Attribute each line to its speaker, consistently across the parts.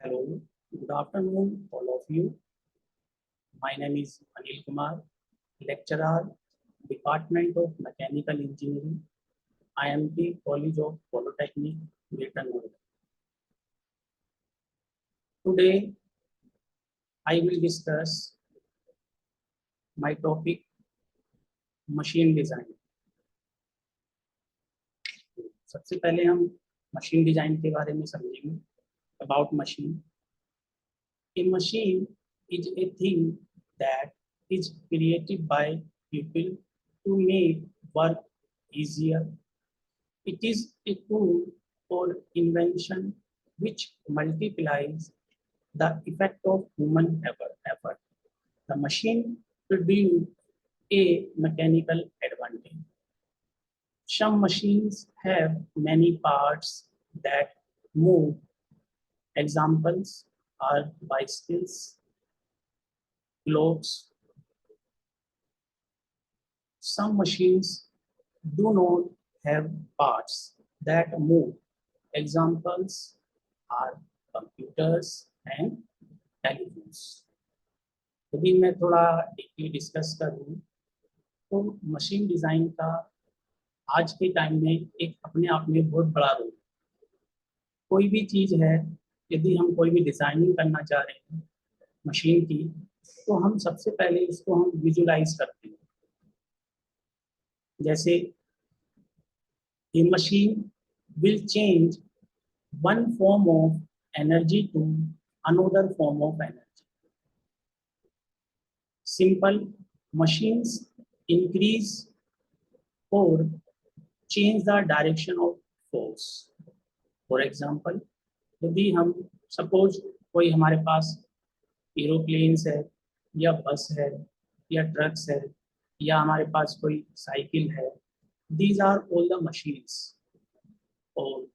Speaker 1: Hello, good afternoon, all of you. My name is Anil Kumar, lecturer, Department of Mechanical Engineering, IMT College of Polytechnic, Greater Noida. Today, I will discuss my topic, machine design. सबसे पहले हम machine design के बारे में समझेंगे. About machine. A machine is a thing that is created by people to make work easier. It is a tool or invention which multiplies the effect of human effort. The machine produces a mechanical advantage. Some machines have many parts that move. Examples are bicycles, clocks. Some machines do not have parts that move. Examples are computers and telephones. यदि मैं थोड़ा deeply discuss करूँ तो machine design का आज के time में एक अपने आप में बहुत बड़ा रोल. कोई भी चीज़ है, यदि हम कोई भी डिज़ाइनिंग करना चाह रहे हैं मशीन की, तो हम सबसे पहले इसको हम विजुलाइज करते हैं. जैसे a machine will change one form of energy to another form of energy. Simple machines increase or change the direction of force. For example, यदि हम सपोज कोई हमारे पास एरोप्लेन्स है या बस है या ट्रक्स है या हमारे पास कोई साइकिल है, these are all the machines. और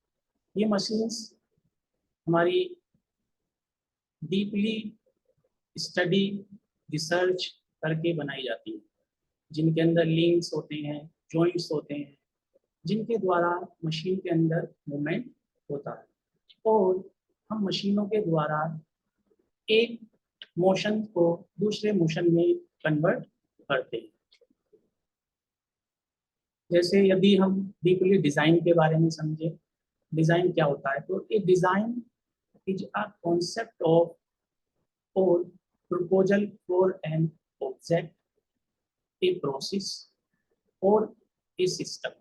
Speaker 1: ये मशीन्स हमारी डीपली स्टडी रिसर्च करके बनाई जाती है, जिनके अंदर लिंक्स होते हैं, जॉइंट्स होते हैं, जिनके द्वारा मशीन के अंदर मूवमेंट होता है. और हम मशीनों के द्वारा एक मोशन को दूसरे मोशन में कन्वर्ट करते हैं. जैसे यदि हम डीपली डिज़ाइन के बारे में समझें, डिज़ाइन क्या होता है, तो ये design is a concept of और proposal for an object, a process, or a system.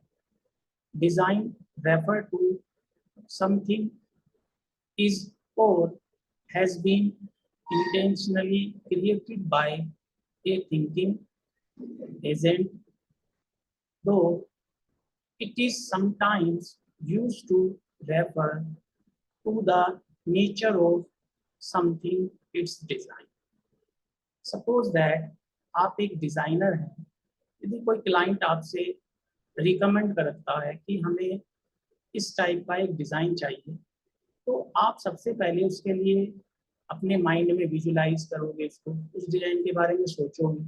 Speaker 1: Design refer to something is or has been intentionally created by a thinking agent, though it is sometimes used to refer to the nature of something its design. Suppose that आप एक designer हैं, यदि कोई client आपसे recommend करता है कि हमें इस टाइप का एक डिज़ाइन चाहिए, तो आप सबसे पहले उसके लिए अपने माइंड में विजुलाइज करोगे, इसको उस डिज़ाइन के बारे में सोचोगे.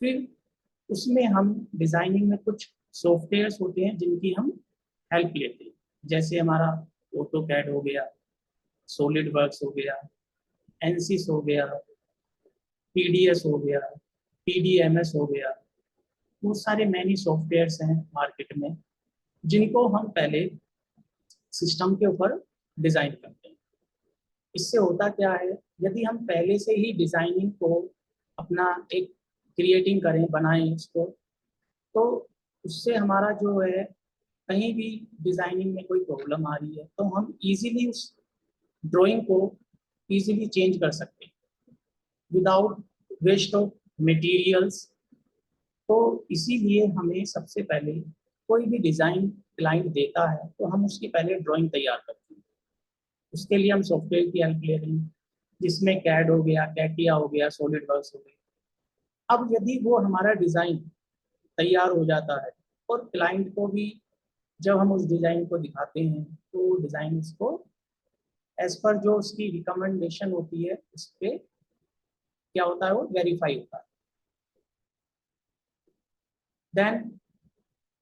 Speaker 1: फिर उसमें हम डिज़ाइनिंग में कुछ सॉफ्टवेयर्स होते हैं जिनकी हम हेल्प लेते हैं. जैसे हमारा ऑटोकैड हो गया, सॉलिड वर्क्स हो गया, एनसिस हो गया, पीडीएस हो गया, पीडीएमएस हो गया. बहुत सारे मैनी सॉफ्टवेयर्स हैं मार्केट में जिनको हम पहले सिस्टम के ऊपर डिज़ाइन करते हैं. इससे होता क्या है, यदि हम पहले से ही डिज़ाइनिंग को अपना एक क्रिएटिंग करें, बनाएं इसको, तो उससे हमारा जो है कहीं भी डिज़ाइनिंग में कोई प्रॉब्लम आ रही है तो हम इजीली उस ड्राइंग को इजीली चेंज कर सकते हैं विदाउट वेस्ट ऑफ मटेरियल्स. तो इसीलिए हमें सबसे पहले कोई भी डिज़ाइन क्लाइंट देता है तो हम उसकी पहले ड्राइंग तैयार करते हैं. उसके लिए हम सॉफ्टवेयर की हेल्प ले रहे हैं, जिसमें कैड हो गया, कैटिया हो गया, सॉलिड वर्क्स हो गया. अब यदि वो हमारा डिज़ाइन तैयार हो जाता है और क्लाइंट को भी जब हम उस डिज़ाइन को दिखाते हैं तो डिज़ाइन उसको एज पर जो उसकी रिकमेंडेशन होती है उस पर क्या होता है, वो वेरीफाई होता है. देन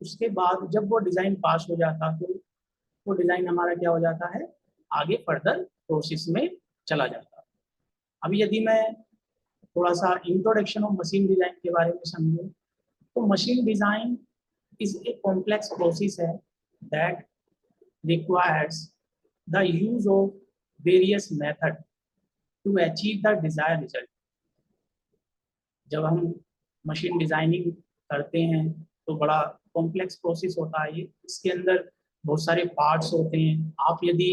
Speaker 1: उसके बाद जब वो डिज़ाइन पास हो जाता है तो वो डिज़ाइन हमारा क्या हो जाता है, आगे फर्दर प्रोसेस में चला जाता है। अभी यदि मैं थोड़ा सा इंट्रोडक्शन ऑफ मशीन डिजाइन के बारे में समझूं, तो machine design is a complex process है that requires the use of various method to achieve the desired result. जब हम मशीन डिजाइनिंग करते हैं तो बड़ा कॉम्प्लेक्स प्रोसेस होता है ये। इसके अंदर बहुत सारे पार्ट्स होते हैं। आप यदि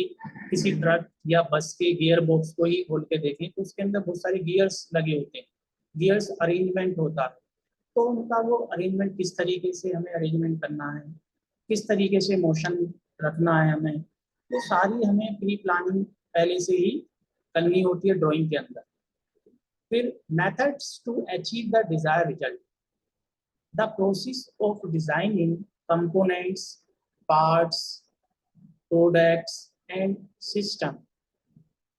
Speaker 1: किसी ट्रक या बस के गियर बॉक्स को ही खोल के देखें तो उसके अंदर बहुत सारे गियर्स लगे होते हैं, गियर्स अरेंजमेंट होता है। तो उनका वो अरेंजमेंट किस तरीके से हमें अरेंजमेंट करना है, किस तरीके से मोशन रखना है हमें, वो सारी हमें प्री प्लानिंग पहले से ही करनी होती है ड्राइंग के अंदर। फिर methods to achieve the desire result, the process of designing components, parts, products and system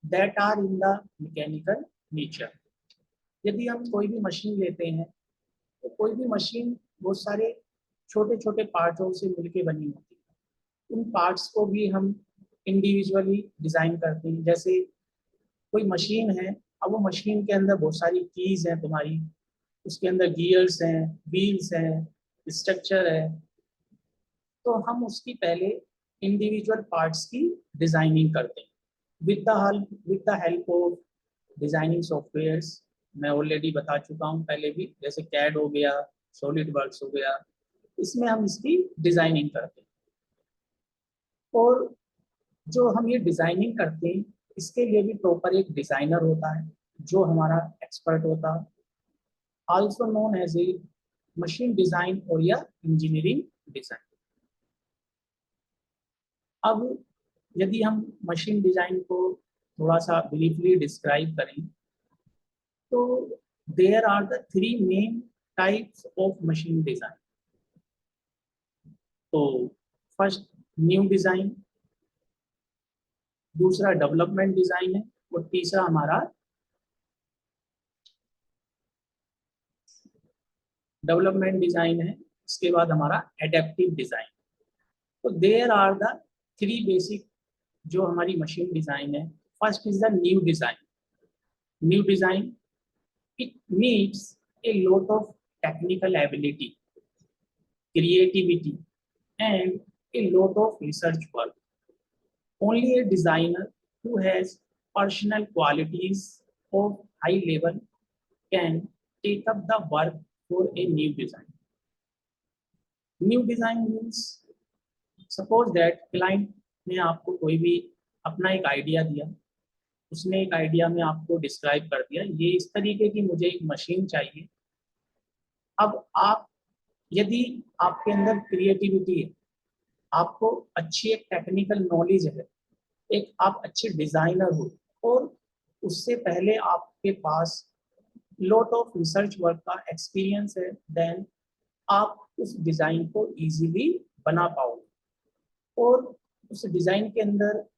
Speaker 1: that are in the mechanical nature. यदि हम कोई भी मशीन लेते हैं तो कोई भी मशीन बहुत सारे छोटे छोटे पार्टों से मिलकर बनी होती है। उन पार्ट्स को भी हम इंडिविजुअली डिजाइन करते हैं। जैसे कोई मशीन है, अब वो मशीन के अंदर बहुत सारी कीज हैं तुम्हारी, उसके अंदर गियर्स हैं, व्हील्स हैं, स्ट्रक्चर है, तो हम उसकी पहले इंडिविजुअल पार्ट्स की डिजाइनिंग करते हैं with the help of designing softwares. मैं ऑलरेडी बता चुका हूँ पहले भी, जैसे कैड हो गया, सॉलिड वर्क्स हो गया, इसमें हम इसकी डिजाइनिंग करते हैं। और जो हम ये डिजाइनिंग करते हैं इसके लिए भी प्रॉपर एक डिजाइनर होता है जो हमारा एक्सपर्ट होता है, also known as a machine design और या इंजीनियरिंग डिजाइन। अब यदि हम मशीन डिजाइन को थोड़ा सा ब्रीफली डिस्क्राइब करें तो there are the three main types of machine design. तो फर्स्ट न्यू डिजाइन, दूसरा डेवलपमेंट डिजाइन है, और तीसरा हमारा डेवलपमेंट डिजाइन है। इसके बाद हमारा एडेप्टिव डिजाइन। तो there are the three basic जो हमारी मशीन डिजाइन है। First is the new design. New design, it needs a lot of technical ability, creativity, and a lot of research work. Only a designer who has personal qualities of high level can take up the work for a new design. New design means suppose that client ने आपको कोई भी अपना एक idea दिया, उसने एक idea में आपको डिस्क्राइब कर दिया ये इस तरीके की मुझे एक मशीन चाहिए। अब आप यदि आपके अंदर क्रिएटिविटी है, आपको अच्छी एक टेक्निकल नॉलेज है, एक आप अच्छे डिजाइनर हो, और उससे पहले आपके पास लॉट ऑफ रिसर्च वर्क का एक्सपीरियंस है, देन आप उस डिजाइन को इजीली बना पाओगे। और उस डिजाइन के अंदर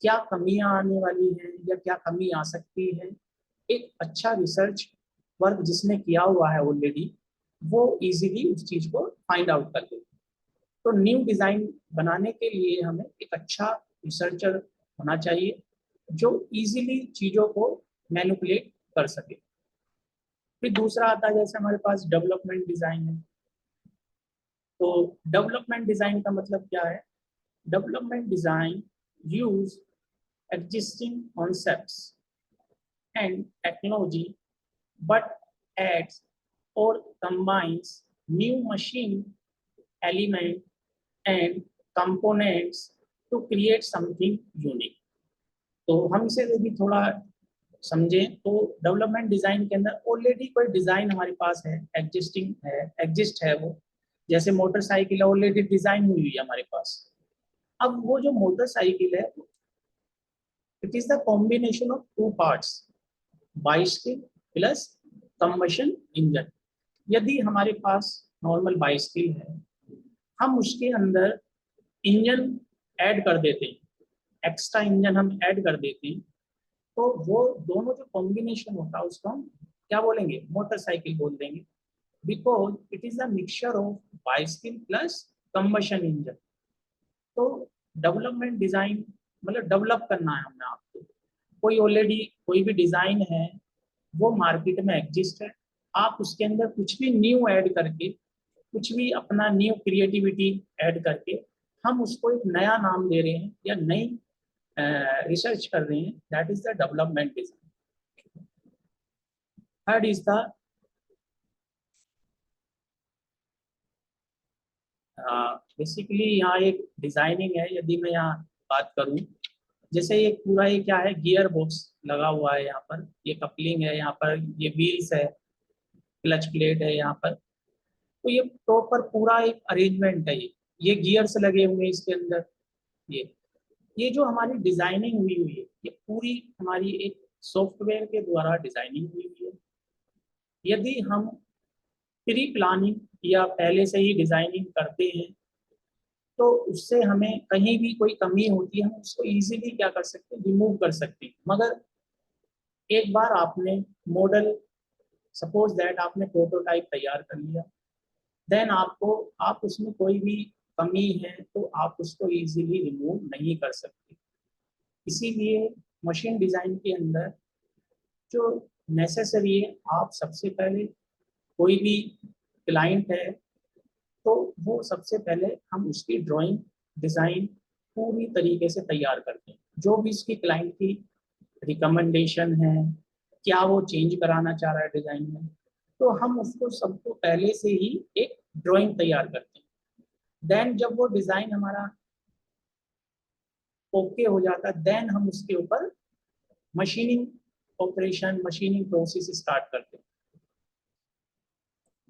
Speaker 1: क्या कमियां आने वाली हैं या क्या कमी आ सकती है, एक अच्छा रिसर्च वर्क जिसने किया हुआ है ऑलरेडी वो इजीली उस चीज को फाइंड आउट कर लेते। तो न्यू डिजाइन बनाने के लिए हमें एक अच्छा रिसर्चर होना चाहिए जो इजीली चीजों को मैनिपुलेट कर सके। फिर दूसरा आता है जैसे हमारे पास डेवलपमेंट डिजाइन है। तो डेवलपमेंट डिजाइन का मतलब क्या है? Development design use existing concepts and technology but adds or combines new machine element and components to create something unique. तो हम इसे यदि थोड़ा समझें तो डेवलपमेंट डिजाइन के अंदर ऑलरेडी कोई डिजाइन हमारे पास है, एग्जिस्ट है वो, जैसे मोटरसाइकिल ऑलरेडी डिजाइन हुई है हमारे पास। अब वो जो मोटरसाइकिल है it is the combination of two parts, bicycle plus combustion engine। यदि हमारे पास नॉर्मल बाइसिकल है, हम उसके अंदर इंजन ऐड कर देते हैं, एक्स्ट्रा इंजन हम ऐड कर देते हैं, तो वो दोनों जो कॉम्बिनेशन होता है उसको हम क्या बोलेंगे? मोटरसाइकिल बोल देंगे, because it is the mixture of bicycle plus combustion engine. तो डेवलपमेंट डिजाइन मतलब डेवलप करना है हमने आपको, कोई ऑलरेडी कोई भी डिजाइन है वो मार्केट में एग्जिस्ट है, आप उसके अंदर कुछ भी न्यू ऐड करके, कुछ भी अपना न्यू क्रिएटिविटी ऐड करके हम उसको एक नया नाम दे रहे हैं या नई रिसर्च कर रहे हैं, that is the development design. Third is the basically यहाँ एक डिजाइनिंग है। यदि मैं यहाँ बात करूँ, जैसे ये पूरा ये क्या है, गियर बॉक्स लगा हुआ है यहाँ पर, ये कपलिंग है यहाँ पर, ये व्हील्स है, क्लच प्लेट है यहाँ पर, तो ये प्रॉपर पूरा एक अरेंजमेंट है। ये गियर्स लगे हुए हैं इसके अंदर। ये जो हमारी डिजाइनिंग हुई हुई है, ये पूरी हमारी एक सॉफ्टवेयर के द्वारा डिजाइनिंग हुई हुई है। यदि हम प्री प्लानिंग या पहले से ही डिजाइनिंग करते हैं तो उससे हमें कहीं भी कोई कमी होती है हम उसको इजीली क्या कर सकते हैं, रिमूव कर सकते हैं। मगर एक बार आपने मॉडल, सपोज दैट आपने प्रोटोटाइप तैयार कर लिया, देन आप उसमें कोई भी कमी है तो आप उसको इजीली रिमूव नहीं कर सकते। इसीलिए मशीन डिजाइन के अंदर जो नेसेसरी है, आप सबसे पहले कोई भी क्लाइंट है तो वो सबसे पहले हम उसकी ड्राइंग डिजाइन पूरी तरीके से तैयार करते हैं। जो भी उसकी क्लाइंट की रिकमेंडेशन है, क्या वो चेंज कराना चाह रहा है डिजाइन में, तो हम उसको सबको पहले से ही एक ड्राइंग तैयार करते हैं। देन जब वो डिजाइन हमारा ओके हो जाता है, देन हम उसके ऊपर machining operation, machining process start करते हैं।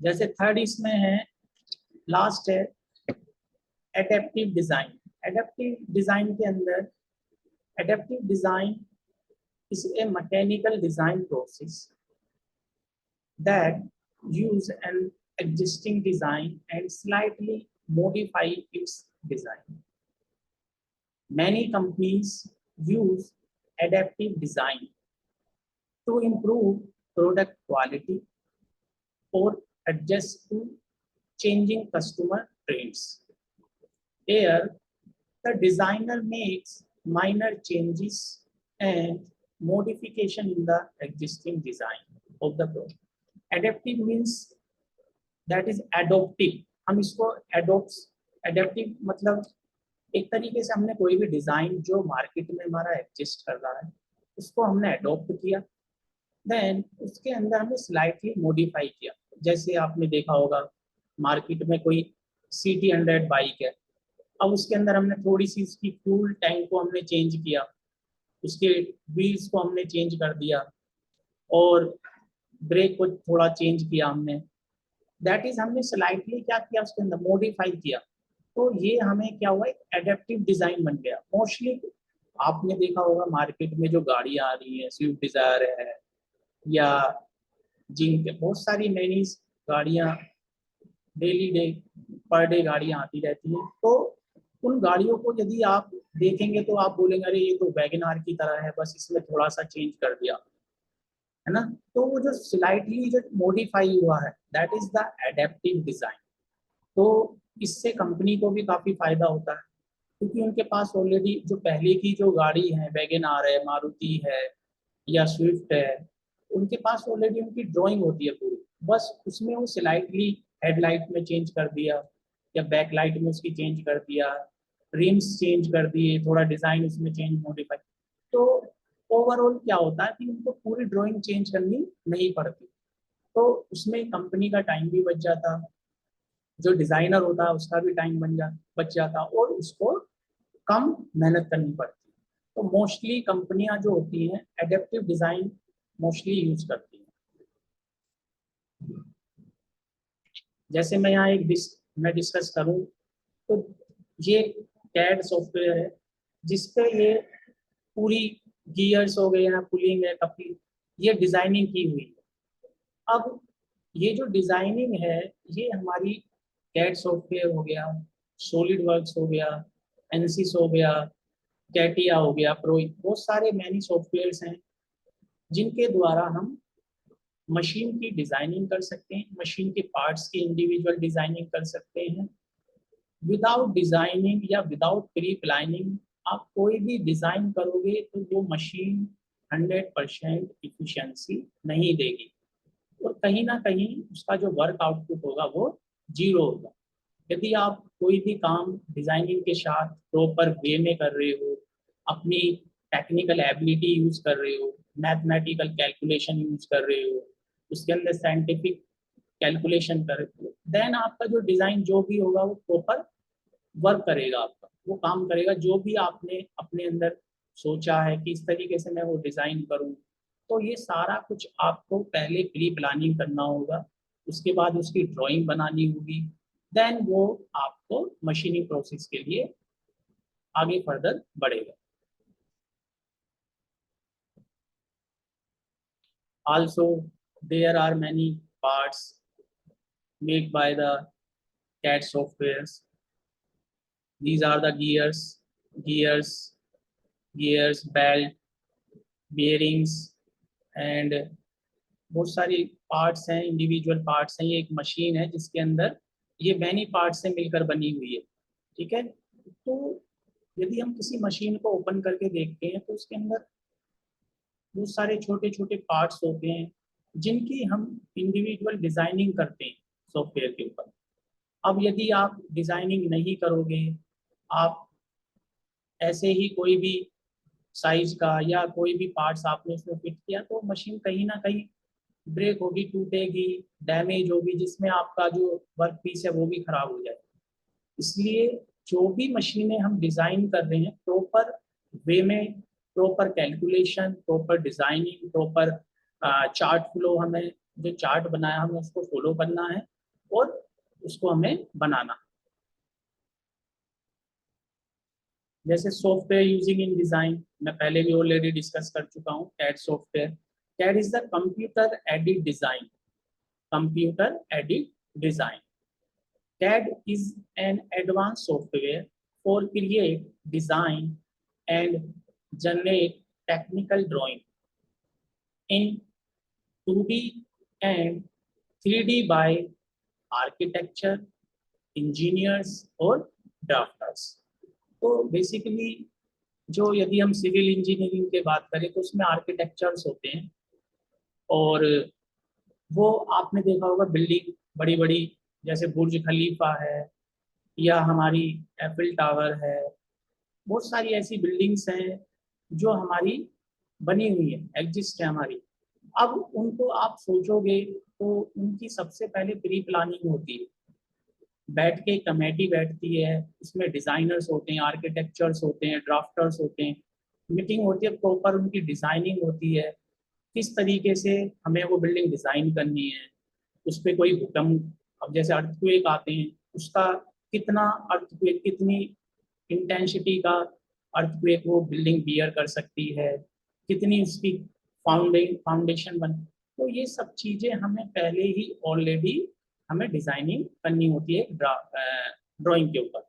Speaker 1: जैसे थर्ड इसमें है, लास्ट है एडेप्टिव डिजाइन। एडेप्टिव डिजाइन के अंदर, adaptive design is a mechanical design process that use an existing design and slightly modify its design. Many companies use adaptive design to improve product quality or adjust to changing customer trends. Here, the designer makes minor changes and modification in the existing design of the product. Adaptive means that is adoptive. हम इसको adaptive मतलब एक तरीके से हमने कोई भी design जो मार्केट में हमारा एग्जिस्ट कर रहा है उसको हमने अडोप्ट किया, देन उसके अंदर हमने स्लाइटली मॉडिफाई किया। जैसे आपने देखा होगा मार्केट में कोई CT100 बाइक है, अब उसके अंदर हमने थोड़ी सी उसकी फ्यूल टैंक को हमने चेंज किया, उसके व्हील्स को हमने चेंज कर दिया और ब्रेक को थोड़ा चेंज किया हमने, दैट इज हमने स्लाइटली क्या किया, उसके अंदर मॉडिफाई किया। तो ये हमें क्या हुआ, एक एडेप्टिव डिजाइन बन गया। मोस्टली आपने देखा होगा मार्केट में जो गाड़ियां आ रही है, स्विफ्ट डिजायर है या जिनके बहुत सारी नई गाड़ियां डेली डे पर डे गाड़ियां आती रहती हैं, तो उन गाड़ियों को यदि आप देखेंगे तो आप बोलेंगे अरे ये तो वैगन आर की तरह है, बस इसमें थोड़ा सा चेंज कर दिया, है ना। तो वो जो स्लाइटली जो मॉडिफाई हुआ है, that is the adaptive design. तो इससे कंपनी को भी काफी फायदा होता है, क्योंकि उनके पास ऑलरेडी जो पहले की जो गाड़ी है, वैगन आर है, मारुति है या स्विफ्ट है, उनके पास ऑलरेडी उनकी ड्राइंग होती है पूरी, बस उसमें वो स्लाइटली हेडलाइट में चेंज कर दिया या बैक लाइट में उसकी चेंज कर दिया, रिम्स चेंज कर दिए, थोड़ा डिजाइन उसमें चेंज मॉडिफाई। तो ओवरऑल क्या होता है कि उनको पूरी ड्राइंग चेंज करनी नहीं पड़ती, तो उसमें कंपनी का टाइम भी बच जाता, जो डिजाइनर होता है उसका भी टाइम बच जाता और उसको कम मेहनत करनी पड़ती। तो मोस्टली कंपनियां जो होती हैं एडेप्टिव डिजाइन मोस्टली यूज करती हैं। जैसे मैं यहाँ मैं डिस्कस करूँ तो ये कैड सॉफ्टवेयर है जिसपे ये पूरी गियर्स हो गए हैं, पुलिंग है, कपलिंग, ये डिजाइनिंग की हुई है। अब ये जो डिजाइनिंग है ये हमारी कैड सॉफ्टवेयर हो गया, सॉलिड वर्क्स हो गया, एनसिस हो गया, कैटिया हो गया, प्रो, बहुत सारे मैनी सॉफ्टवेयर्स हैं जिनके द्वारा हम मशीन की डिजाइनिंग कर सकते हैं, मशीन के पार्ट्स की इंडिविजुअल डिजाइनिंग कर सकते हैं। विदाउट डिजाइनिंग या विदाउट प्री प्लानिंग आप कोई भी डिजाइन करोगे तो वो मशीन 100% इफिशिएंसी नहीं देगी और कहीं ना कहीं उसका जो वर्क आउटपुट होगा वो जीरो होगा। यदि आप कोई भी काम डिजाइनिंग के साथ प्रॉपर वे में कर रहे हो, अपनी टेक्निकल एबिलिटी यूज कर रहे हो, मैथमेटिकल कैलकुलेशन यूज कर रहे हो, उसके अंदर साइंटिफिक कैलकुलेशन कर रहे हो, देन आपका जो डिजाइन जो भी होगा वो प्रॉपर वर्क करेगा, आपका वो काम करेगा जो भी आपने अपने अंदर सोचा है कि इस तरीके से मैं वो डिजाइन करूं। तो ये सारा कुछ आपको पहले प्री प्लानिंग करना होगा, उसके बाद उसकी ड्राइंग बनानी होगी, देन वो आपको मशीनिंग प्रोसेस के लिए आगे फर्दर बढ़ेगा। Also there are many parts made by the CAD softwares. These are the gears, belt, bearings and बहुत सारी पार्ट्स हैं, इंडिविजुअल पार्ट्स हैं। ये एक मशीन है जिसके अंदर ये मैनी पार्ट्स से मिलकर बनी हुई है, ठीक है। तो यदि हम किसी मशीन को ओपन करके देखते हैं तो उसके अंदर बहुत सारे छोटे छोटे पार्ट्स होते हैं जिनकी हम इंडिविजुअल डिजाइनिंग करते हैं सॉफ्टवेयर के ऊपर। अब यदि आप डिजाइनिंग नहीं करोगे, आप ऐसे ही कोई भी साइज का या कोई भी पार्ट्स आपने उसमें फिट किया तो मशीन कहीं ना कहीं ब्रेक होगी, टूटेगी, डैमेज होगी, जिसमें आपका जो वर्क पीस है वो भी खराब हो जाएगा। इसलिए जो भी मशीनें हम डिजाइन कर रहे हैं प्रॉपर वे में, proper calculation, proper designing, proper chart flow, हमें जो चार्ट बनाया हमें उसको फॉलो करना है और उसको हमें बनाना। जैसे सॉफ्टवेयर यूजिंग इन डिजाइन, मैं पहले भी ऑलरेडी डिस्कस कर चुका हूँ CAD software. CAD is the computer aided design, computer aided design. CAD is an advanced software for create, design, and generate technical drawing in 2D and 3D by architecture, engineers और drafters। तो basically जो यदि हम civil engineering की बात करें तो उसमें आर्किटेक्चर्स होते हैं और वो आपने देखा होगा बिल्डिंग बड़ी बड़ी, जैसे बुर्ज खलीफा है या हमारी एफिल टावर है, बहुत सारी ऐसी बिल्डिंग्स हैं जो हमारी बनी हुई है, एग्जिस्ट है हमारी। अब उनको आप सोचोगे तो उनकी सबसे पहले प्री प्लानिंग होती है, बैठ के कमेटी बैठती है, उसमें डिजाइनर्स होते हैं, आर्किटेक्चर्स होते हैं, ड्राफ्टर्स होते हैं, मीटिंग होती है, प्रॉपर उनकी डिजाइनिंग होती है, किस तरीके से हमें वो बिल्डिंग डिजाइन करनी है, उस पर कोई भूकंप, अब जैसे अर्थक्वेक आते हैं उसका कितना अर्थक्वेक, कितनी इंटेंसिटी का अर्थक्वेक वो बिल्डिंग बियर कर सकती है, कितनी उसकी फाउंडेशन बन, तो ये सब चीजें हमें पहले ही ऑलरेडी हमें डिजाइनिंग करनी होती है ड्राइंग के ऊपर।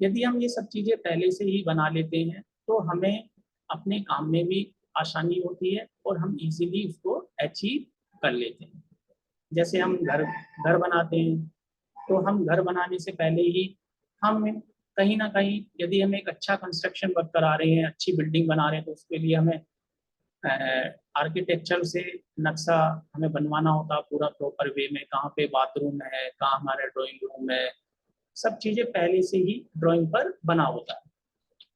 Speaker 1: यदि हम ये सब चीजें पहले से ही बना लेते हैं तो हमें अपने काम में भी आसानी होती है और हम इजीली उसको अचीव कर लेते हैं। जैसे हम घर घर बनाते हैं तो हम घर बनाने से पहले ही हम कहीं ना कहीं यदि हम एक अच्छा कंस्ट्रक्शन वर्क करा रहे हैं, अच्छी बिल्डिंग बना रहे हैं, तो उसके लिए हमें आर्किटेक्चर से नक्शा हमें बनवाना होता है पूरा प्रॉपर वे में, कहाँ पे बाथरूम है, कहाँ हमारा ड्राइंग रूम है, सब चीज़ें पहले से ही ड्राइंग पर बना होता है।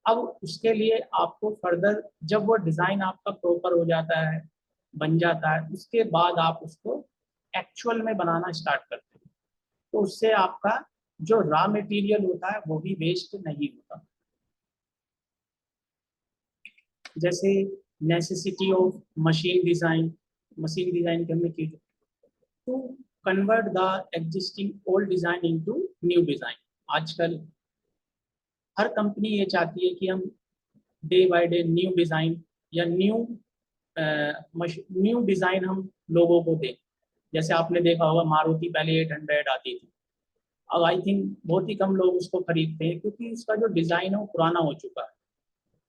Speaker 1: अब उसके लिए आपको फर्दर जब वो डिज़ाइन आपका प्रॉपर हो जाता है, बन जाता है, उसके बाद आप उसको एक्चुअल में बनाना स्टार्ट करते हैं, तो उससे आपका जो रॉ मटेरियल होता है वो भी वेस्ट नहीं होता। जैसे नेसेसिटी ऑफ मशीन डिजाइन करने की to convert the existing old design into new design. आजकल हर कंपनी ये चाहती है कि हम day by day new design या न्यू डिजाइन हम लोगों को दें। जैसे आपने देखा होगा मारुति पहले 800 आती थी, अब आई थिंक बहुत ही कम लोग उसको खरीदते हैं क्योंकि उसका जो डिजाइन है वो पुराना हो चुका है।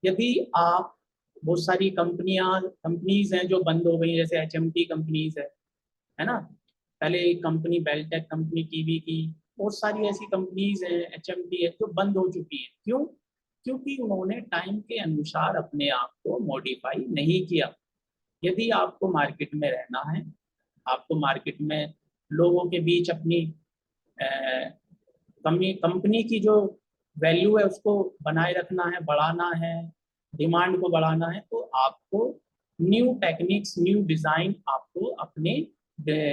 Speaker 1: यदि आप बहुत सारी कंपनीज हैं जो बंद हो गई, जैसे HMT कंपनीज है ना, पहले एक कंपनी बेलटेक कंपनी टीवी की, बहुत सारी ऐसी कंपनीज हैं HMT है जो बंद हो चुकी है। क्यों? क्योंकि उन्होंने टाइम के अनुसार अपने आप को मॉडिफाई नहीं किया। यदि आपको मार्केट में रहना है, आपको मार्केट में लोगों के बीच अपनी कंपनी की जो वैल्यू है उसको बनाए रखना है, बढ़ाना है, डिमांड को बढ़ाना है, तो आपको न्यू टेक्निक्स, न्यू डिजाइन आपको अपने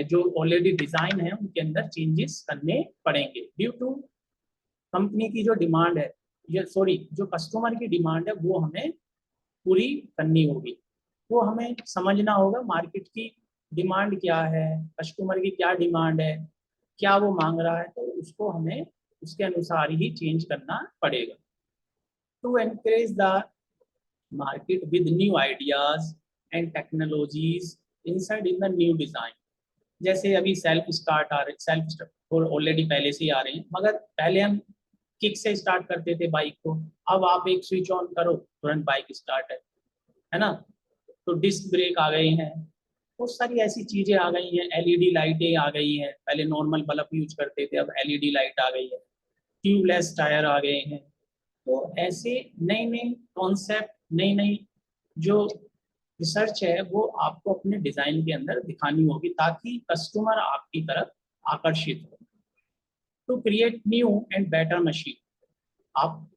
Speaker 1: जो ऑलरेडी डिजाइन है उनके अंदर चेंजेस करने पड़ेंगे ड्यू टू कंपनी की जो डिमांड है, या सॉरी जो कस्टमर की डिमांड है वो हमें पूरी करनी होगी। वो हमें समझना होगा मार्केट की डिमांड क्या है, कस्टमर की क्या डिमांड है, क्या वो मांग रहा है, तो उसको हमें उसके अनुसार ही चेंज करना पड़ेगा। To encourage the market with new ideas and technologies insert in the new design. जैसे अभी सेल्फ स्टार्ट आ रहे, सेल्फ स्टार्ट और ऑलरेडी पहले से ही आ रहे हैं, मगर पहले हम किक से स्टार्ट करते थे बाइक को, अब आप एक स्विच ऑन करो तुरंत बाइक स्टार्ट है ना। तो डिस्क ब्रेक आ गए हैं, बहुत सारी ऐसी चीजें आ गई हैं, एलईडी लाइटें आ गई हैं, पहले नॉर्मल बल्ब यूज करते थे, अब एलईडी लाइट आ गई है, ट्यूबलेस टायर आ गए हैं। तो ऐसे नए नए कॉन्सेप्ट, नई नई जो रिसर्च है वो आपको अपने डिजाइन के अंदर दिखानी होगी ताकि कस्टमर आपकी तरफ आकर्षित हो। To create new and better machine, आप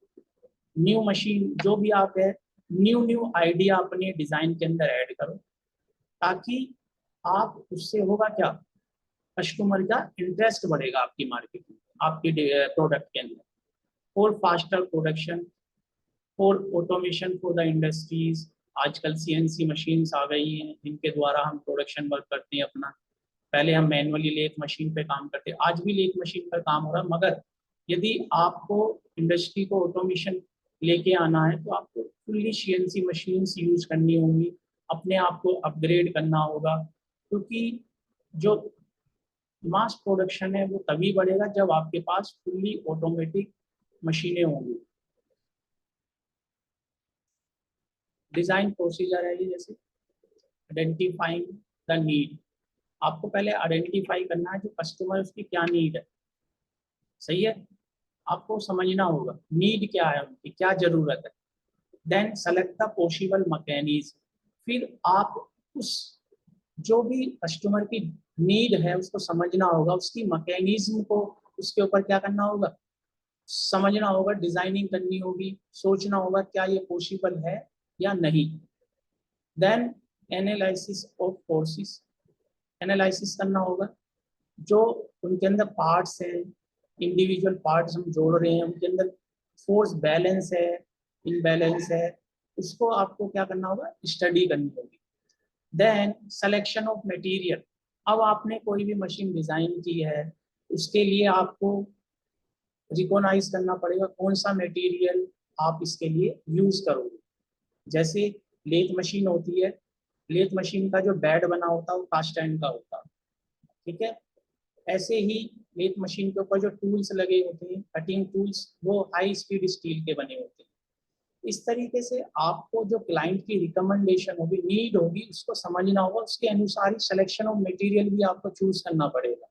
Speaker 1: न्यू मशीन जो भी आप है, न्यू न्यू आइडिया अपने डिजाइन के अंदर ऐड करो ताकि आप उससे होगा क्या, कस्टमर का इंटरेस्ट बढ़ेगा आपकी मार्केट में, आपके प्रोडक्ट के अंदर। For faster production, for automation for the industries, आजकल सीएनसी मशीन्स आ गई हैं जिनके द्वारा हम प्रोडक्शन वर्क करते हैं अपना। पहले हम मैनुअली लेथ मशीन पे काम करते, आज भी लेथ मशीन पर काम हो रहा है, मगर यदि आपको इंडस्ट्री को ऑटोमेशन लेके आना है तो आपको फुल्ली सीएनसी मशीन्स यूज करनी होंगी, अपने आप को अपग्रेड करना होगा, क्योंकि जो मास प्रोडक्शन है वो तभी बढ़ेगा जब आपके पास फुल्ली ऑटोमेटिक मशीनें होंगी। डिजाइन प्रोसीजर है ये, जैसे आइडेंटिफाइंग द नीड, आपको पहले आइडेंटिफाई करना है जो कस्टमर उसकी क्या नीड है, सही है, आपको समझना होगा नीड क्या है, उनकी क्या जरूरत है। Then select the possible mechanism, फिर आप उस जो भी कस्टमर की नीड है उसको समझना होगा, उसकी मैकेनिज्म को उसके ऊपर क्या करना होगा, समझना होगा, डिजाइनिंग करनी होगी, सोचना होगा क्या ये पॉसिबल है या नहीं। Then analysis of forces, analysis करना होगा जो उनके अंदर पार्ट्स हैं, इंडिविजुअल पार्ट्स हम जोड़ रहे हैं, उनके अंदर फोर्स बैलेंस है, इनबैलेंस है, उसको आपको क्या करना होगा, स्टडी करनी होगी। देन सिलेक्शन ऑफ मटेरियल, अब आपने कोई भी मशीन डिजाइन की है उसके लिए आपको रिकॉग्नाइज करना पड़ेगा कौन सा मटेरियल आप इसके लिए यूज करोगे। जैसे लेथ मशीन होती है, लेथ मशीन का जो बेड बना होता है वो कास्ट आयरन का होता है, ठीक है। ऐसे ही लेथ मशीन के ऊपर जो टूल्स लगे होते हैं, कटिंग टूल्स, वो हाई स्पीड स्टील के बने होते हैं। इस तरीके से आपको जो क्लाइंट की रिकमेंडेशन होगी, नीड होगी, उसको समझना होगा, उसके अनुसार ही सिलेक्शन ऑफ मटेरियल भी आपको चूज करना पड़ेगा।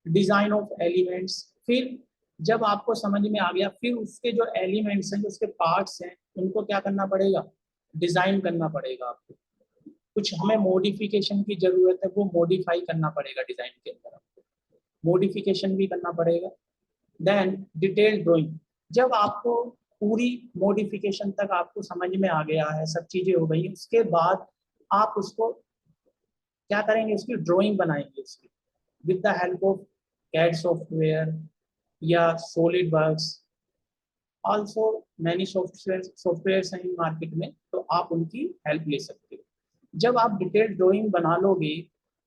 Speaker 1: डिजाइन ऑफ एलिमेंट्स, फिर जब आपको समझ में आ गया, फिर उसके जो एलिमेंट्स हैं, जो उसके पार्ट्स हैं, उनको क्या करना पड़ेगा, डिजाइन करना पड़ेगा आपको। कुछ हमें मॉडिफिकेशन की जरूरत है, वो मॉडिफाई करना पड़ेगा डिजाइन के अंदर, मॉडिफिकेशन भी करना पड़ेगा। देन डिटेल ड्राइंग, जब आपको पूरी मॉडिफिकेशन तक आपको समझ में आ गया है, सब चीजें हो गई, उसके बाद आप उसको क्या करेंगे, उसकी ड्राइंग बनाएंगे उसकी with the help of CAD software या solid works, also many software हैं मार्केट में, तो आप उनकी हेल्प ले सकते हो। जब आप डिटेल ड्राइंग बना लोगे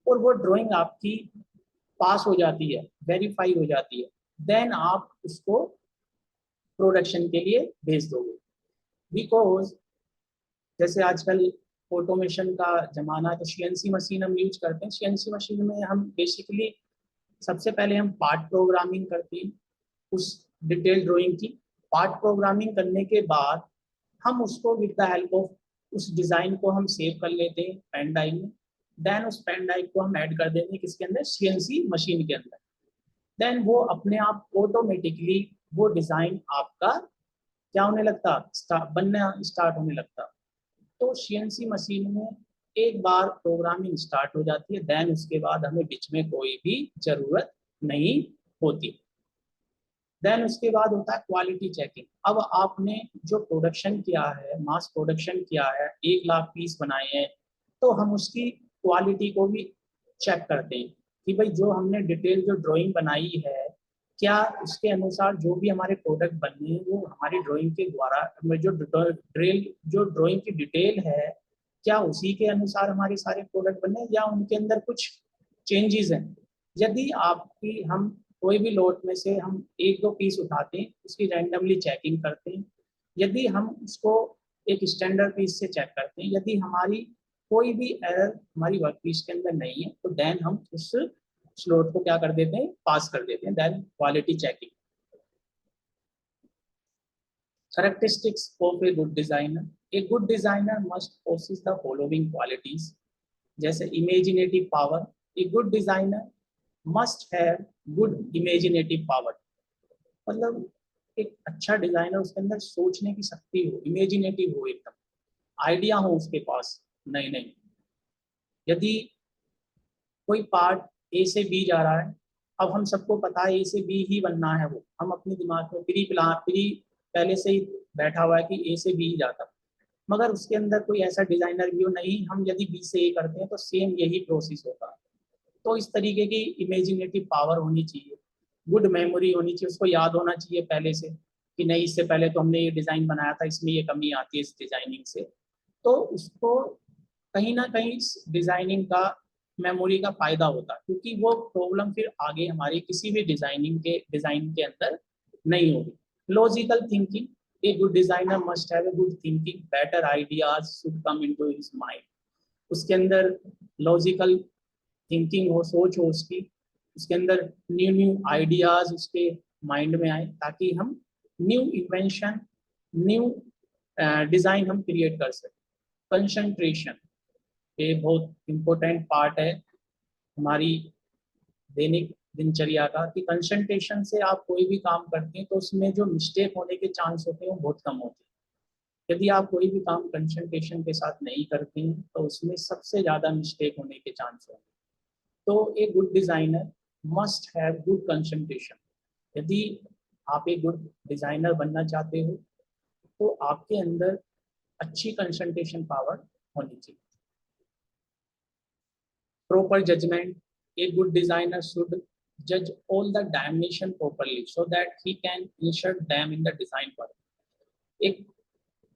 Speaker 1: और वो ड्राइंग आपकी पास हो जाती है, वेरीफाई हो जाती है, देन आप उसको प्रोडक्शन के लिए भेज दोगे। बिकॉज जैसे आजकल ऑटोमेशन का जमाना है, तो सीएनसी मशीन हम यूज करते हैं, सीएनसी मशीन में हम बेसिकली सबसे पहले हम पार्ट प्रोग्रामिंग करते हैं उस डिटेल ड्राइंग की। पार्ट प्रोग्रामिंग करने के बाद हम उसको विद द हेल्प ऑफ उस डिजाइन को हम सेव कर लेते हैं पेन ड्राइव में। देन उस पेन ड्राइव को हम ऐड कर देते हैं किसके अंदर, सीएनसी मशीन के अंदर। देन वो अपने आप ऑटोमेटिकली वो डिजाइन आपका क्या होने लगता, बनना स्टार्ट होने लगता। तो सीएनसी मशीन में एक बार प्रोग्रामिंग स्टार्ट हो जाती है, देन उसके बाद हमें बीच में कोई भी जरूरत नहीं होती। देन उसके बाद होता है क्वालिटी चेकिंग। अब आपने जो प्रोडक्शन किया है, मास प्रोडक्शन किया है, 1 लाख पीस बनाए हैं, तो हम उसकी क्वालिटी को भी चेक करते हैं कि भाई जो हमने डिटेल जो ड्राइंग बनाई है, क्या उसके अनुसार जो भी हमारे प्रोडक्ट बनने हैं वो हमारी ड्राइंग के द्वारा जो ड्राइंग की डिटेल है, क्या उसी के अनुसार हमारे सारे प्रोडक्ट बने या उनके अंदर कुछ चेंजेस हैं। यदि आपकी हम कोई भी लोट में से हम 1-2 पीस उठाते हैं, उसकी रैंडमली चेकिंग करते हैं, यदि हम उसको एक स्टैंडर्ड पीस से चेक करते हैं, यदि हमारी कोई भी एरर हमारी वर्क पीस के अंदर नहीं है, तो देन हम उस स्लॉट को क्या कर देते हैं, पास कर देते हैं। Then quality checking. Characteristics of a good designer. A good designer must possess the following qualities. जैसे imaginative power, A good designer must have good imaginative power. मतलब एक अच्छा डिजाइनर, उसके अंदर सोचने की शक्ति हो, इमेजिनेटिव हो, एकदम आइडिया हो उसके पास। नहीं नहीं, यदि कोई पार्ट ए से बी जा रहा है, अब हम सबको पता है ए से बी ही बनना है, वो हम अपने दिमाग में प्री पहले से ही बैठा हुआ है कि ए से बी ही जाता, मगर उसके अंदर कोई ऐसा डिजाइनर भी हो, नहीं हम यदि बी से ए करते हैं तो सेम यही प्रोसेस होता है। तो इस तरीके की इमेजिनेटिव पावर होनी चाहिए, गुड मेमोरी होनी चाहिए, उसको याद होना चाहिए पहले से कि नहीं इससे पहले तो हमने ये डिज़ाइन बनाया था, इसमें ये कमी आती है इस डिज़ाइनिंग से। तो उसको कहीं ना कहीं इस डिज़ाइनिंग का मेमोरी का फायदा होता है, क्योंकि वो प्रॉब्लम फिर आगे हमारी किसी भी डिज़ाइन के अंदर नहीं होगी। Logical thinking, a good designer must have a good thinking, better ideas should come into his mind. उसके अंदर लॉजिकल थिंकिंग हो, सोच हो उसकी, उसके अंदर न्यू न्यू आइडियाज उसके माइंड में आए, ताकि हम न्यू इन्वेंशन, न्यू डिज़ाइन हम क्रिएट कर सकें। कंसंट्रेशन, ये बहुत इम्पोर्टेंट पार्ट है हमारी दैनिक दिनचर्या का, कि कंसंट्रेशन से आप कोई भी काम करते हैं तो उसमें जो मिस्टेक होने के चांस होते हैं वो बहुत कम होते हैं। यदि आप कोई भी काम कंसंट्रेशन के साथ नहीं करते हैं तो उसमें सबसे ज़्यादा मिस्टेक होने के चांस होते हैं। तो एक good designer must have good concentration. यदि आप एक गुड डिज़ाइनर बनना चाहते हो तो आपके अंदर अच्छी कंसंट्रेशन पावर होनी चाहिए। Proper judgment, a good designer should judge all the dimension properly so that he can insert them in the design work. एक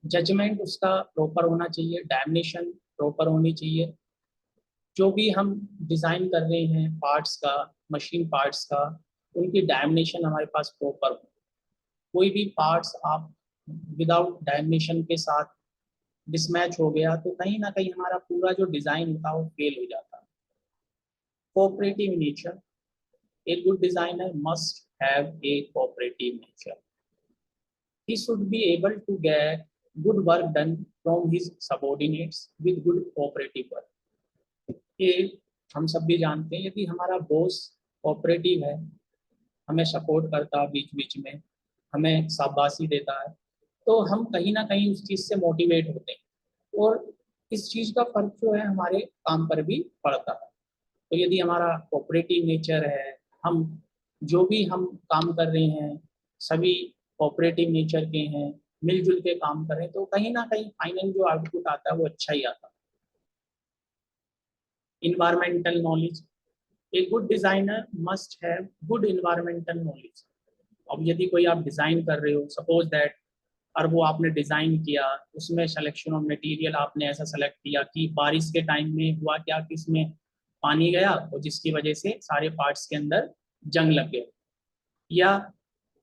Speaker 1: जजमेंट उसका प्रॉपर होना चाहिए, डायमेंशन प्रॉपर होनी चाहिए। जो भी हम डिज़ाइन कर रहे हैं पार्ट्स का, मशीन पार्ट्स का, उनकी डायमेंशन हमारे पास प्रॉपर हो। कोई भी पार्ट्स आप विदाउट डायमेंशन के साथ डिसमैच हो गया तो कहीं ना कहीं हमारा पूरा जो डिज़ाइन होता है वो फेल हो जाता है। Cooperative nature, a good designer must have a cooperative nature. He should be able to get good work done from his subordinates with good cooperative work. ये हम सब भी जानते हैं, यदि हमारा बॉस कोऑपरेटिव है, हमें सपोर्ट करता है, बीच बीच में हमें शाबाशी देता है, तो हम कहीं ना कहीं उस चीज़ से मोटिवेट होते हैं और इस चीज़ का फर्क जो है हमारे काम पर भी पड़ता है। तो यदि हमारा कोऑपरेटिव नेचर है, हम जो भी हम काम कर रहे हैं सभी कोऑपरेटिव नेचर के हैं, मिलजुल के काम करें, तो कहीं ना कहीं फाइनल जो आउटपुट आता है वो अच्छा ही आता है। Environmental knowledge, A good designer must have good environmental knowledge. अब यदि कोई आप डिजाइन कर रहे हो, सपोज दैट, और वो आपने डिजाइन किया, उसमें सिलेक्शन ऑफ मटेरियल आपने ऐसा सेलेक्ट किया कि बारिश के टाइम में हुआ क्या कि इसमें पानी गया और जिसकी वजह से सारे पार्ट्स के अंदर जंग लग गए, या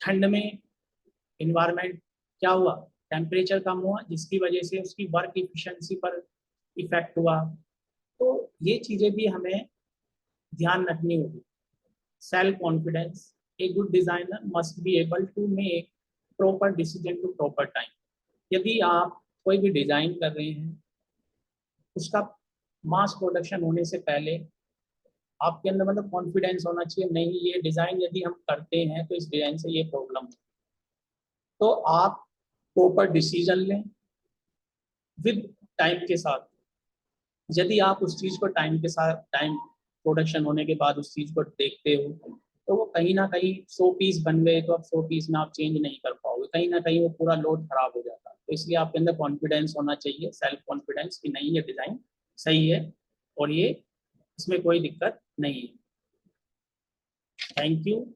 Speaker 1: ठंड में इन्वायरमेंट क्या हुआ, टेम्परेचर कम हुआ जिसकी वजह से उसकी वर्क इफिशिएंसी पर इफेक्ट हुआ। तो ये चीज़ें भी हमें ध्यान रखनी होगी। Self confidence, a good designer must be able to make proper decision to proper time. यदि आप कोई भी डिजाइन कर रहे हैं, उसका मास प्रोडक्शन होने से पहले आपके अंदर मतलब कॉन्फिडेंस होना चाहिए, नहीं ये डिज़ाइन यदि हम करते हैं तो इस डिज़ाइन से ये प्रॉब्लम है, तो आप प्रॉपर डिसीजन लें विद टाइम के साथ। यदि आप उस चीज को टाइम के साथ, टाइम प्रोडक्शन होने के बाद उस चीज को देखते हो, तो वो कहीं ना कहीं 100 पीस बन गए, तो अब 100 पीस में आप चेंज नहीं कर पाओगे, कहीं ना कहीं वो पूरा लोड खराब हो जाता है। तो इसलिए आपके अंदर कॉन्फिडेंस होना चाहिए, सेल्फ कॉन्फिडेंस, कि नहीं ये डिजाइन सही है और ये इसमें कोई दिक्कत नहीं है। Thank you.